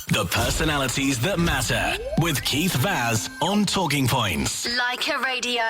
The personalities that matter with Keith Vaz on Talking Points. Leica Radio.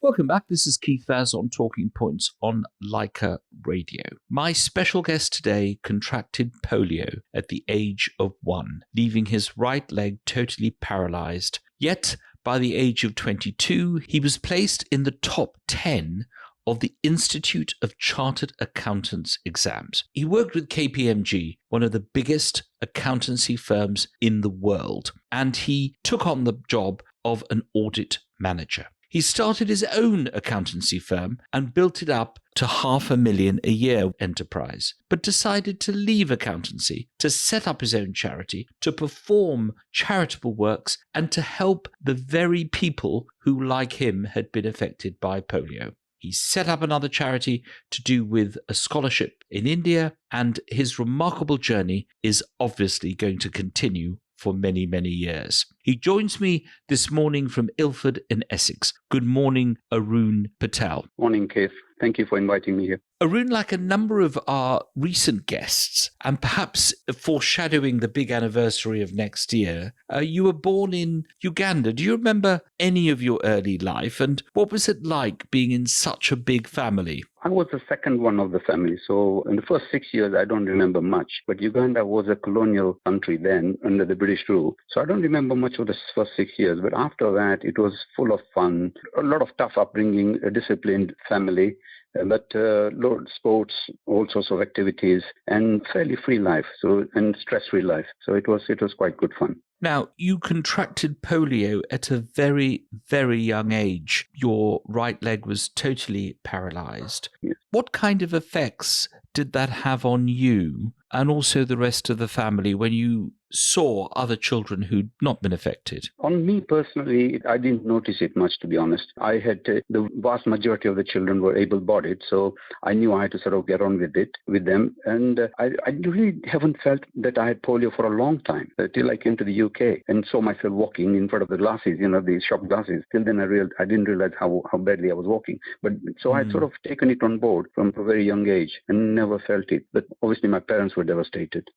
Welcome back. This is Keith Vaz on Talking Points on Leica Radio. My special guest today contracted polio at the age of 1, leaving his right leg totally paralyzed. Yet, by the age of 22, he was placed in the top 10 of the Institute of Chartered Accountants exams. He worked with KPMG, one of the biggest accountancy firms in the world, and he took on the job of an audit manager. He started his own accountancy firm and built it up to $500,000 a year enterprise, but decided to leave accountancy, to set up his own charity, to perform charitable works, and to help the very people who, like him, had been affected by polio. He set up another charity to do with a scholarship in India, and his remarkable journey is obviously going to continue for many, many years. He joins me this morning from Ilford in Essex. Good morning, Arun Patel. Morning, Keith. Thank you for inviting me here. Arun, like a number of our recent guests, and perhaps foreshadowing the big anniversary of next year, you were born in Uganda. Do you remember any of your early life, and what was it like being in such a big family? I was the second one of the family, so in the first 6 years, I don't remember much. But Uganda was a colonial country then, under the British rule. So I don't remember much of the first 6 years. But after that, it was full of fun, a lot of tough upbringing, a disciplined family, but lot of sports, all sorts of activities, and fairly free life, and stress-free life. So it was quite good fun. Now, you contracted polio at a very, very young age. Your right leg was totally paralyzed. Yes. What kind of effects did that have on you and also the rest of the family when you saw other children who'd not been affected? On me personally, I didn't notice it much, to be honest. I had the vast majority of the children were able-bodied, so I knew I had to sort of get on with them. And I really haven't felt that I had polio for a long time, till I came to the UK and saw myself walking in front of the glasses, the shop glasses. Till then, I didn't realize how badly I was walking. But so I had sort of taken it on board from a very young age and never felt it. But obviously, my parents were devastated.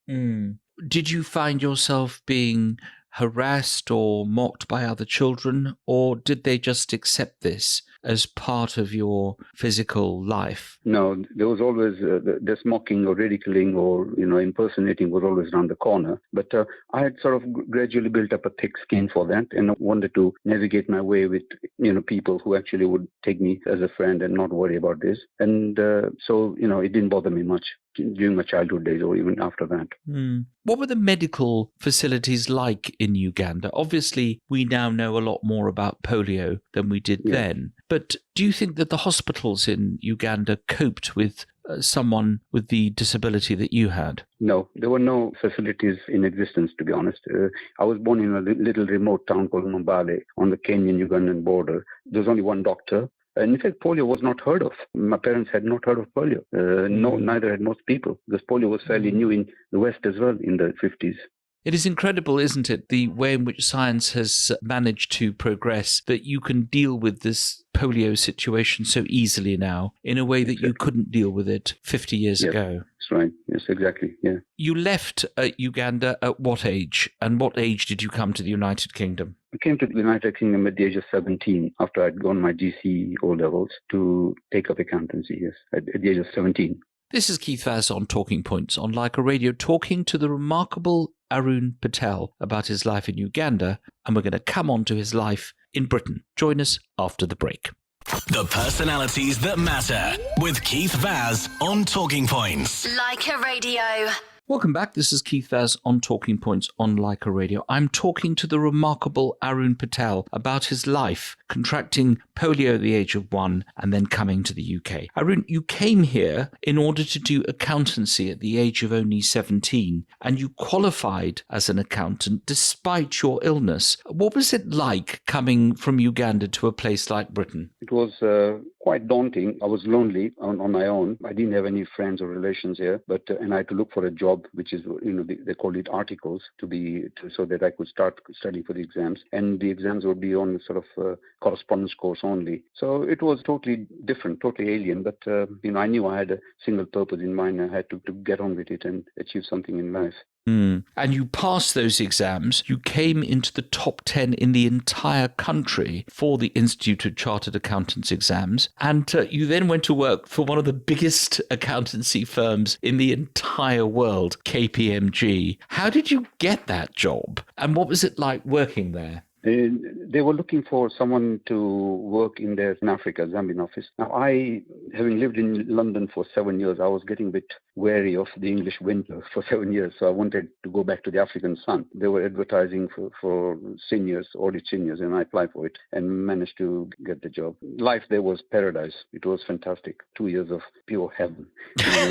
Did you find yourself being harassed or mocked by other children, or did they just accept this as part of your physical life? No, there was always this mocking or ridiculing or impersonating was always around the corner. But I had sort of gradually built up a thick skin for that, and I wanted to navigate my way with people who actually would take me as a friend and not worry about this. And so it didn't bother me much during my childhood days or even after that. What were the medical facilities like in Uganda? Obviously, we now know a lot more about polio than we did then. But do you think that the hospitals in Uganda coped with someone with the disability that you had? No, there were no facilities in existence, to be honest. I was born in a little remote town called Mbale on the Kenyan-Ugandan border. There was only one doctor. And in fact, polio was not heard of. My parents had not heard of polio. Neither had most people, because polio was fairly new in the West as well in the 50s. It is incredible, isn't it, the way in which science has managed to progress, that you can deal with this polio situation so easily now in a way that you couldn't deal with it 50 years ago. That's right. Yes, exactly. Yeah. You left Uganda at what age? And what age did you come to the United Kingdom? I came to the United Kingdom at the age of 17 after I'd gone my GCE O-levels to take up accountancy, yes, at the age of 17. This is Keith Vaz on Talking Points on Leica Radio, talking to the remarkable Arun Patel about his life in Uganda, and we're going to come on to his life in Britain. Join us after the break. The personalities that matter with Keith Vaz on Talking Points. Leica Radio. Welcome back. This is Keith Vaz on Talking Points on Leica Radio. I'm talking to the remarkable Arun Patel about his life, contracting polio at the age of 1 and then coming to the UK. Arun, you came here in order to do accountancy at the age of only 17, and you qualified as an accountant despite your illness. What was it like coming from Uganda to a place like Britain? It was quite daunting. I was lonely on my own. I didn't have any friends or relations here, and I had to look for a job, which is, they call it articles, so that I could start studying for the exams. And the exams would be on sort of correspondence course only. So it was totally different, totally alien. But, I knew I had a single purpose in mind. I had to get on with it and achieve something in life. And you passed those exams. You came into the top 10 in the entire country for the Institute of Chartered Accountants exams. And you then went to work for one of the biggest accountancy firms in the entire world, KPMG. How did you get that job? And what was it like working there? They were looking for someone to work in their in Africa, Zambian office. Now, having lived in London for 7 years, I was getting a bit wary of the English winter for 7 years. So I wanted to go back to the African sun. They were advertising for seniors, audit seniors, and I applied for it and managed to get the job. Life there was paradise. It was fantastic. 2 years of pure heaven.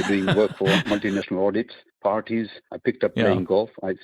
Doing work for multinational audits, parties. I picked up playing golf. I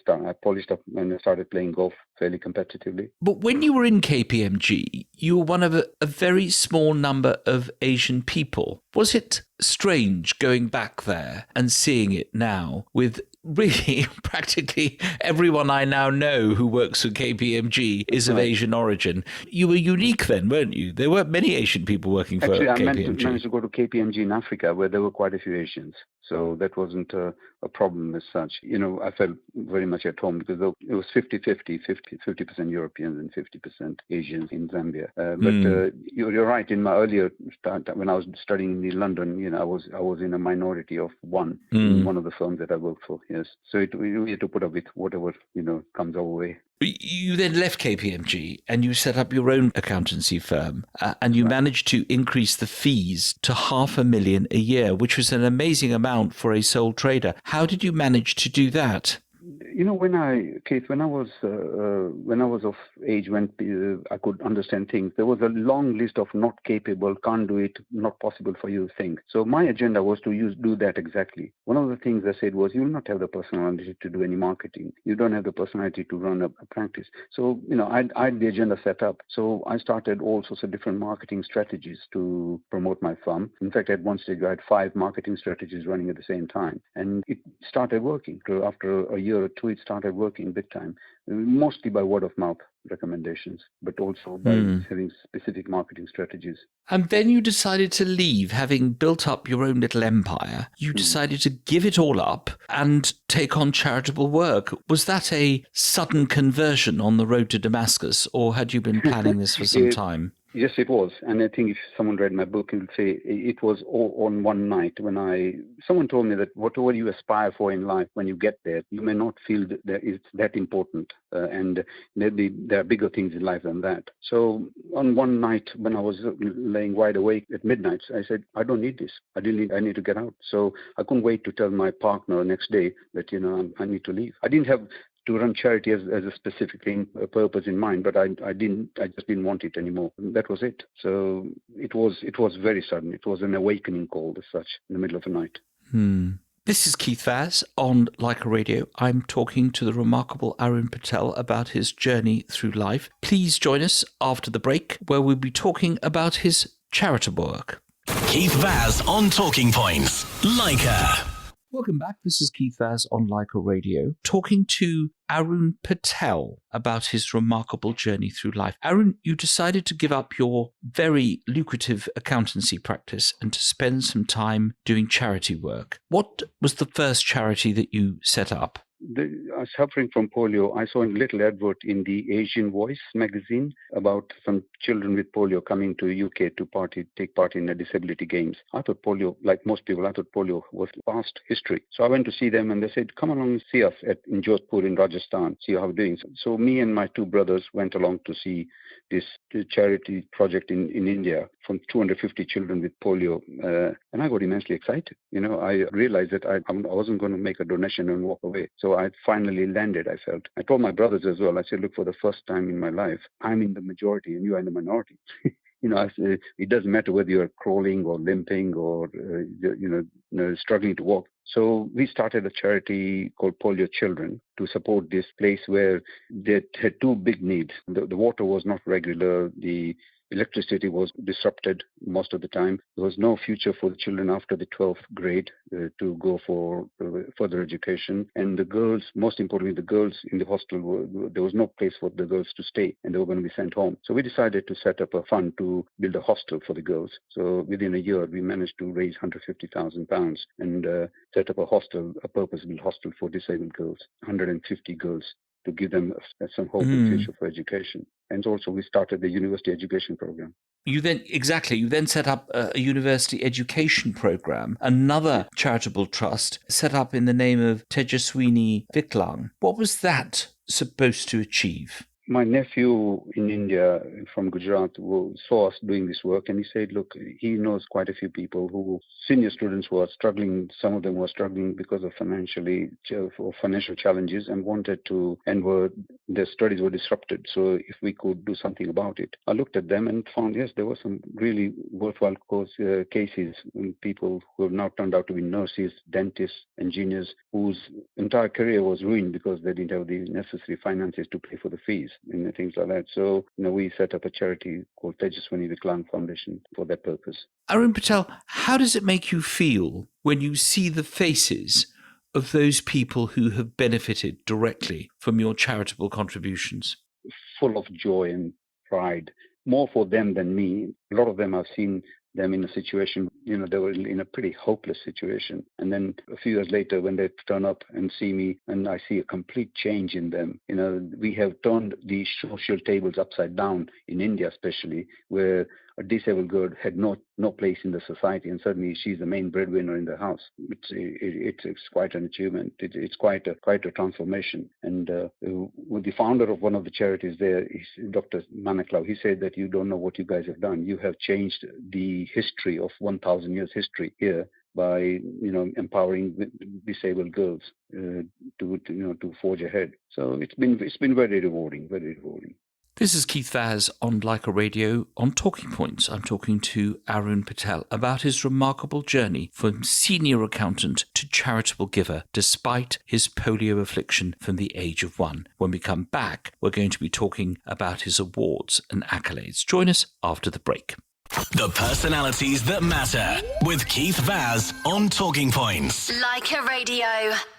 polished up and I started playing golf fairly competitively. But when you were in KPMG, you were one of a very small number of Asian people. Was it strange going back there and seeing it now with really practically everyone I now know who works for KPMG is of Asian origin? You were unique then, weren't you? There weren't many Asian people working for KPMG. Actually, I managed to go to KPMG in Africa where there were quite a few Asians. So that wasn't a problem as such. I felt very much at home because it was 50% Europeans and 50% Asians in Zambia. But you're right. In my earlier start, when I was studying in London, I was in a minority of one in one of the firms that I worked for. Yes. So we had to put up with whatever comes our way. You then left KPMG and you set up your own accountancy firm and you managed to increase the fees to $500,000 a year, which was an amazing amount for a sole trader. How did you manage to do that? When I was of age, when I could understand things, there was a long list of not capable, can't do it, not possible for you things. So my agenda was to do that exactly. One of the things I said was, you will not have the personality to do any marketing. You don't have the personality to run a practice. So, I had the agenda set up. So I started all sorts of different marketing strategies to promote my firm. In fact, at one stage, I had 5 marketing strategies running at the same time. And it started working. So after a year or two, it started working big time, mostly by word of mouth recommendations, but also by having specific marketing strategies. And then you decided to leave, having built up your own little empire. You decided to give it all up and take on charitable work. Was that a sudden conversion on the road to Damascus, or had you been planning this for some time? Yes, it was. And I think if someone read my book, he would say it was all on one night when someone told me that whatever you aspire for in life, when you get there, you may not feel that it's that important. And maybe there are bigger things in life than that. So on one night when I was laying wide awake at midnight, I said, I don't need this. I need to get out. So I couldn't wait to tell my partner next day that, I need to leave. I didn't have to run charity as a specific purpose in mind, but I just didn't want it anymore. That was it. So it was very sudden. It was an awakening call as such in the middle of the night. This is Keith Vaz on Leica Radio. I'm talking to the remarkable Arun Patel about his journey through life. Please join us after the break, where we'll be talking about his charitable work. Keith Vaz on Talking Points, Leica. Welcome back. This is Keith Vaz on Leica Radio, talking to Arun Patel about his remarkable journey through life. Arun, you decided to give up your very lucrative accountancy practice and to spend some time doing charity work. What was the first charity that you set up? Suffering from polio, I saw a little advert in the Asian Voice magazine about some children with polio coming to UK to take part in the disability games. I thought polio, like most people, was past history. So I went to see them and they said, come along and see us in Jodhpur in Rajasthan, see how we're doing. So me and my 2 brothers went along to see this charity project in India from 250 children with polio. And I got immensely excited. I realized that I wasn't going to make a donation and walk away. So I finally landed, I felt. I told my brothers as well, I said, look, for the first time in my life, I'm in the majority and you are in the minority. I said, it doesn't matter whether you're crawling or limping or, struggling to walk. So we started a charity called Polio Children to support this place where they had 2 big needs. The water was not regular. The electricity was disrupted most of the time. There was no future for the children after the 12th grade to go for further education. And the girls, most importantly, the girls in the hostel, there was no place for the girls to stay, and they were going to be sent home. So we decided to set up a fund to build a hostel for the girls. So within a year, we managed to raise £150,000 and set up a hostel, a purpose-built hostel for disabled girls, 150 girls, to give them some hope and future for education. And also we started the university education program. You then set up a university education program, another charitable trust set up in the name of Tejaswini Viklang. What was that supposed to achieve? My nephew in India from Gujarat saw us doing this work, and he said, look, he knows quite a few people senior students who are struggling. Some of them were struggling because of financial challenges and their studies were disrupted. So if we could do something about it. I looked at them and found, yes, there were some really worthwhile cases, people who have now turned out to be nurses, dentists, engineers, whose entire career was ruined because they didn't have the necessary finances to pay for the fees and things like that. So, we set up a charity called Tejaswini Viklang Foundation for that purpose. Arun Patel, how does it make you feel when you see the faces of those people who have benefited directly from your charitable contributions? Full of joy and pride, more for them than me. A lot of them I've seen them in a situation, they were in a pretty hopeless situation. And then a few years later, when they turn up and see me, and I see a complete change in them. We have turned the social tables upside down in India, especially, where a disabled girl had no place in the society, and suddenly she's the main breadwinner in the house. It's quite an achievement. It's quite a transformation. And with the founder of one of the charities there, Dr. Manaklau, he said that you don't know what you guys have done. You have changed the history of 1,000 years history here by empowering disabled girls to forge ahead. So it's been very rewarding, very rewarding. This is Keith Vaz on Leica Radio on Talking Points. I'm talking to Arun Patel about his remarkable journey from senior accountant to charitable giver despite his polio affliction from the age of 1. When we come back, we're going to be talking about his awards and accolades. Join us after the break. The personalities that matter with Keith Vaz on Talking Points. Leica Radio.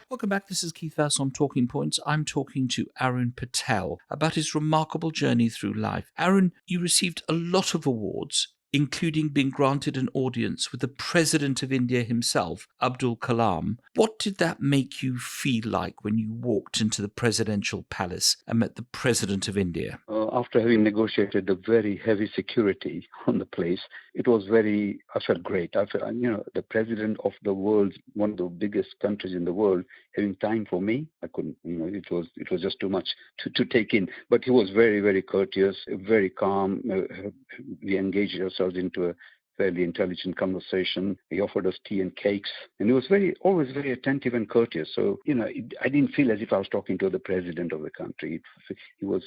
Welcome back. This is Keith Vaz on Talking Points. I'm talking to Arun Patel about his remarkable journey through life. Arun, you received a lot of awards, including being granted an audience with the President of India himself, Abdul Kalam. What did that make you feel like when you walked into the presidential palace and met the President of India? After having negotiated the very heavy security on the place, I felt great. I felt, the President of the world, one of the biggest countries in the world, having time for me, I couldn't, it was just too much to take in. But he was very, very courteous, very calm. We engaged ourselves into a fairly intelligent conversation. He offered us tea and cakes, and he was always very attentive and courteous. So, I didn't feel as if I was talking to the president of the country. He was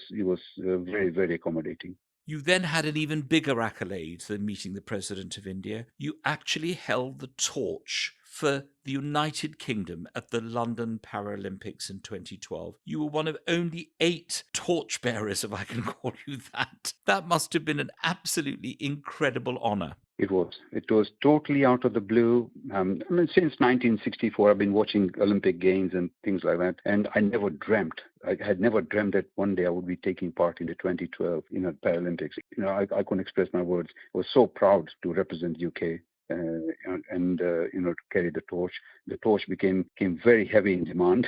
very, very accommodating. You then had an even bigger accolade than meeting the President of India. You actually held the torch for the United Kingdom at the London Paralympics in 2012. You were one of only 8 torchbearers, if I can call you that. That must have been an absolutely incredible honour. It was totally out of the blue. Since 1964, I've been watching Olympic Games and things like that, and I had never dreamt that one day I would be taking part in the 2012 Paralympics. I couldn't express my words. I was so proud to represent UK. To carry the torch. The torch became very heavy in demand.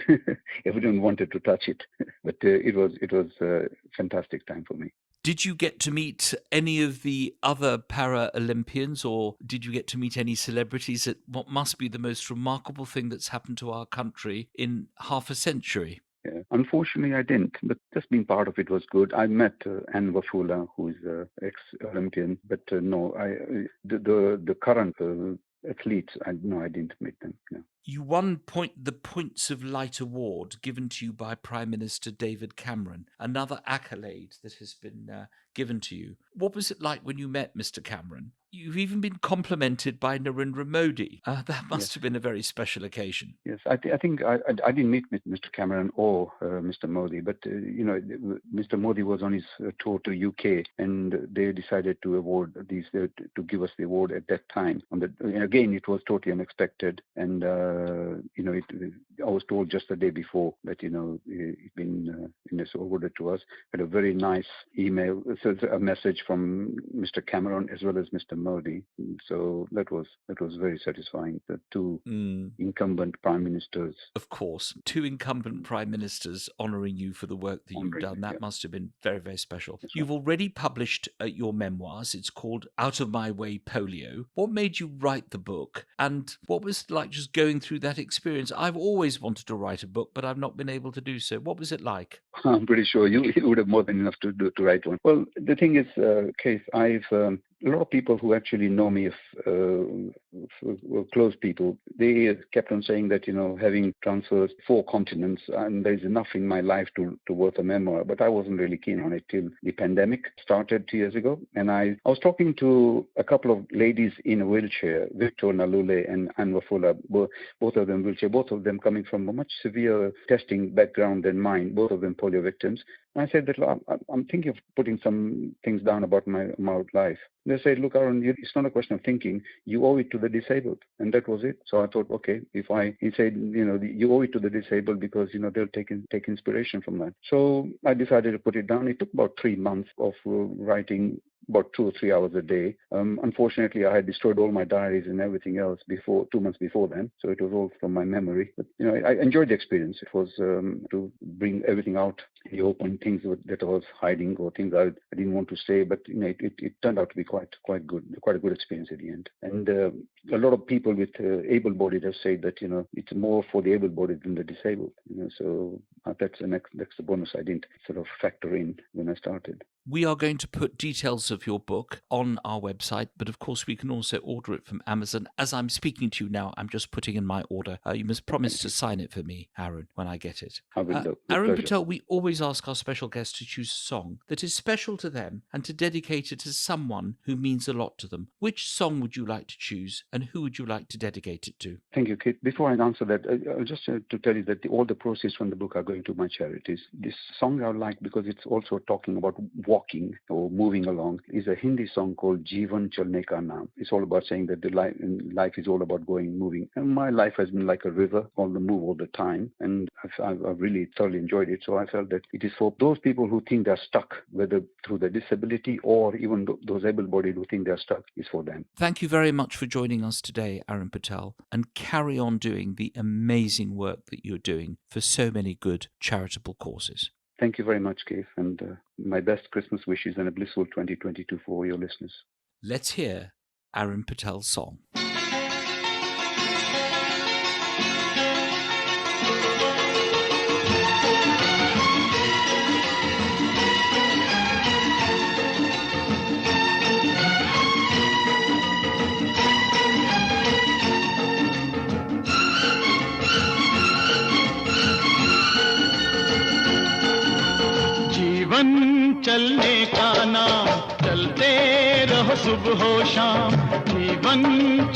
Everyone wanted to touch it, but it was a fantastic time for me. Did you get to meet any of the other Paralympians, or did you get to meet any celebrities at what must be the most remarkable thing that's happened to our country in half a century? Yeah. Unfortunately, I didn't, but just being part of it was good. I met Anne Wafula, who is an ex-Olympian, but no, the current athletes, I didn't meet them. No. You won the Points of Light Award given to you by Prime Minister David Cameron, another accolade that has been given to you. What was it like when you met Mr. Cameron? You've even been complimented by Narendra Modi. That must have been a very special occasion. Yes, I think I didn't meet Mr. Cameron or Mr. Modi, but Mr. Modi was on his tour to UK, and they decided to award these to give us the award at that time. Again, it was totally unexpected, and I was told just the day before that it's been awarded to us. Had a very nice email, a message from Mr. Cameron as well as Mr. Modi. So that was very satisfying. The two incumbent prime ministers. Of course, two incumbent prime ministers honouring you for the work that you've done. That must have been very, very special. That's You've already published your memoirs. It's called Out of My Way Polio. What made you write the book? And what was it like just going through that experience? I've always wanted to write a book, but I've not been able to do so. What was it like? I'm pretty sure you would have more than enough to write one. Well, the thing is, Keith, I've a lot of people who actually know me, close people, they kept on saying that, having transversed 4 continents, and there's enough in my life to worth a memoir. But I wasn't really keen on it till the pandemic started 2 years ago. And I was talking to a couple of ladies in a wheelchair, Victor Nalule and Anwafula, both of them wheelchair, both of them coming from a much severe testing background than mine, both of them polio victims. And I said that I'm thinking of putting some things down about my life. They said, look, Arun, it's not a question of thinking. You owe it to the disabled. And that was it. So I thought, okay, he said, you owe it to the disabled because, they'll take inspiration from that. So I decided to put it down. It took about 3 months of writing about 2 or 3 hours a day. Unfortunately, I had destroyed all my diaries and everything else 2 months before then. So it was all from my memory. But, I enjoyed the experience. It was to bring everything out in the open, things that I was hiding or things I didn't want to say. But, it turned out to be quite good, quite a good experience at the end. And a lot of people with able-bodied have said that, it's more for the able-bodied than the disabled. So that's the bonus I didn't sort of factor in when I started. We are going to put details of your book on our website, but of course we can also order it from Amazon. As I'm speaking to you now, I'm just putting in my order. You must promise to sign it for me, Arun, when I get it. I will do. Arun Patel, we always ask our special guests to choose a song that is special to them and to dedicate it to someone who means a lot to them. Which song would you like to choose and who would you like to dedicate it to? Thank you, Kate. Before I answer that, I'll just to tell you that all the proceeds from the book are going to my charities. This song I like because it's also talking about walking or moving along is a Hindi song called Jeevan Chalne Ka Naam. It's all about saying that the life is all about moving. And my life has been like a river on the move all the time. And I've really thoroughly enjoyed it. So I felt that it is for those people who think they're stuck, whether through their disability or even those able-bodied who think they're stuck, is for them. Thank you very much for joining us today, Arun Patel, and carry on doing the amazing work that you're doing for so many good charitable causes. Thank you very much, Keith, and my best Christmas wishes and a blissful 2022 for all your listeners. Let's hear Arun Patel's song. जीवन चलने का नाम चलते रहो सुबह शाम जीवन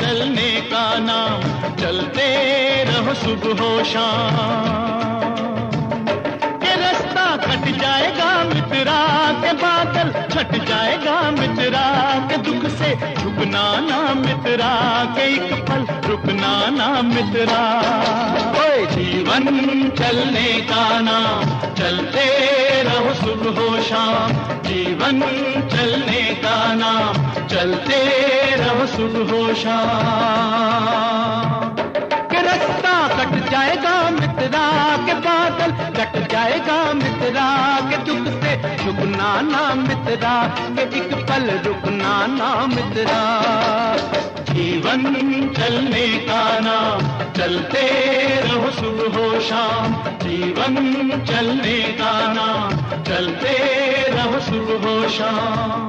चलने का नाम चलते रहो सुबह शाम के रास्ता कट जाएगा मित्रा के बादल छट जाएगा मित्रा के दुख से झुकना ना मित्रा के एक पल रुकना ना मित्रा ओए जीवन चलने का नाम चलते रहो सुबह शाम जीवन चलने का नाम चलते रहो सुबह शाम के रास्ता कट जाएगा मित्रा के बादल कट जाएगा मित्रा के दुख से झुकना ना मित्रा के एक पल रुकना ना मित्रा जीवन चलने का नाम चलते रहो सुबह शाम जीवन चलने का नाम चलते रहो सुबह शाम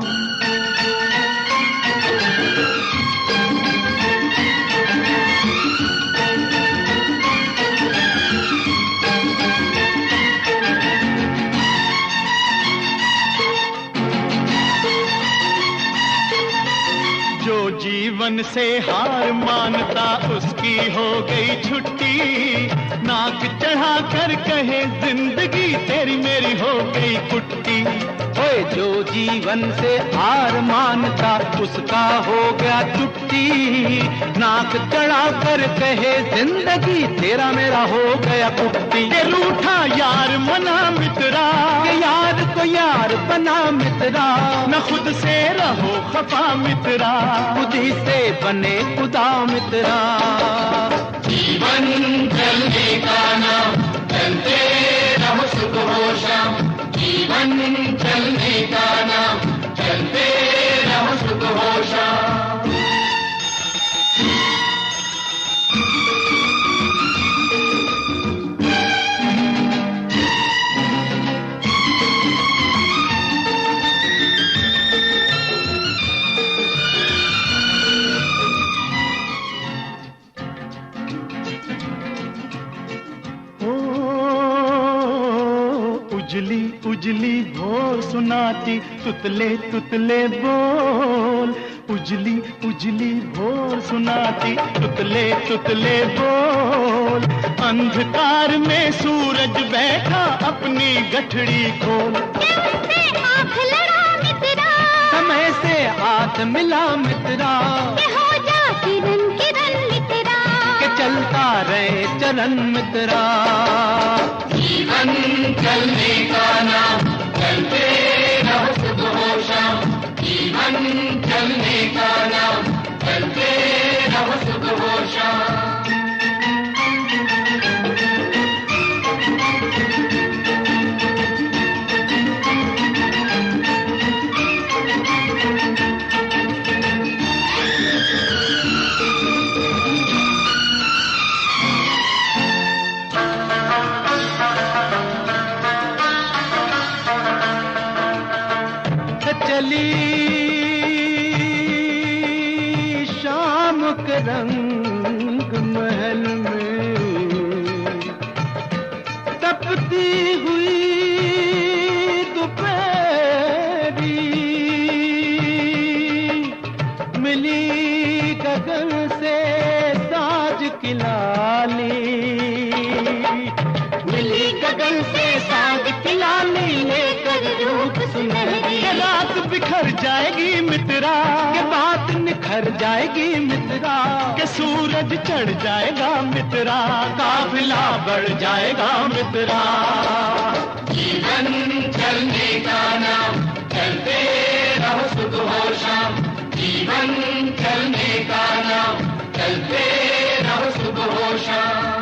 जीवन से हार मानता उसकी हो गई छुट्टी, नाक चढ़ा कर कहे जिंदगी तेरी मेरी हो गई कुट्टी। ओए जो जीवन से हार मानता उसका हो गया छुट्टी, नाक चढ़ा कर कहे जिंदगी तेरा मेरा हो गया कुट्टी। ये रूठा यार मना मित्रा, के यार को यार बना मित्रा, न खुद से रहो खफा मित्रा, खुद ही से बने खुदा मित्रा। जीवन चलने का नाम, चलते रहो सुबह हो शाम। जीवन चलने का नाम, चलते रहो सुबह हो शाम। उजली उजली भोर सुनाती तुतले तुतले बोल, उजली उजली भोर सुनाती तुतले तुतले बोल। अंधकार में सूरज बैठा अपनी गठड़ी खोल। आँख लड़ा मित्रा, समय से हाथ मिला मित्रा, के हो जा किरण किरण मित्रा, के चलता रहे चरण मित्रा। जीवन चलने का नाम, चलते रहो सुबह हो शाम। जीवन चलने का नाम, चलते रहो सुबह हो शाम। चली शाम के रंग महल में, तपती हुई दोपहरी, मिली गगन से साज की लाली, मिली गगन से साज की लाली, लेकर रूप सुनहरी। रात बिखर जाएगी मित्रा, के बात निखर जाएगी मित्रा, के सूरज चढ़ जाएगा मित्रा, काफिला बढ़ जाएगा मित्रा। जीवन चलने का नाम, चलते रहो सुबह हो शाम। जीवन चलने का नाम, चलते रहो सुबह हो शाम।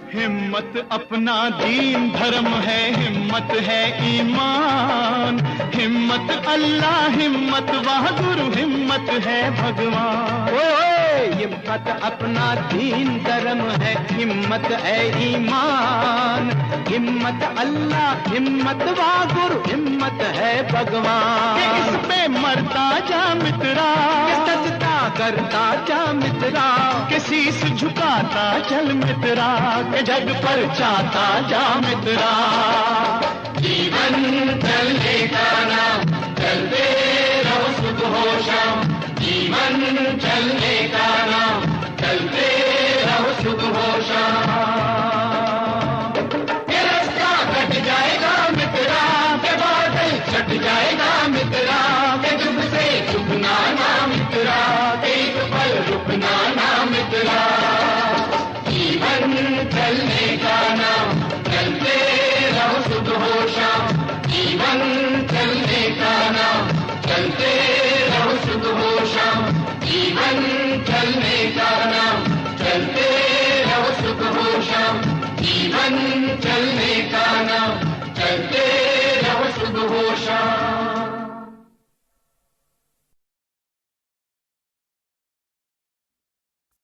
हिम्मत अपना दीन धर्म है, हिम्मत है ईमान। हिम्मत अल्लाह, हिम्मत बहादुर, हिम्मत है भगवान। ओए हिम्मत अपना दीन धर्म है, हिम्मत है ईमान। हिम्मत अल्लाह, हिम्मत बहादुर, हिम्मत है भगवान। इस पे मरता जा मित्रा, सजदा करता जा मित्रा, के शीश झुकाता चल मित्रा, के जग पर चाहता जा मित्रा। जीवन चलने का नाम, चलते रहो सुबह हो शाम। जीवन चलने का नाम, चलते रहो सुबह हो शाम। ये रास्ता कट जाएगा मित्रा, के बादल छट जाएगा मित्रा, के चुप से चुपना ना मित्रा, एक पल रुकना ना मित्रा। जीवन चलने का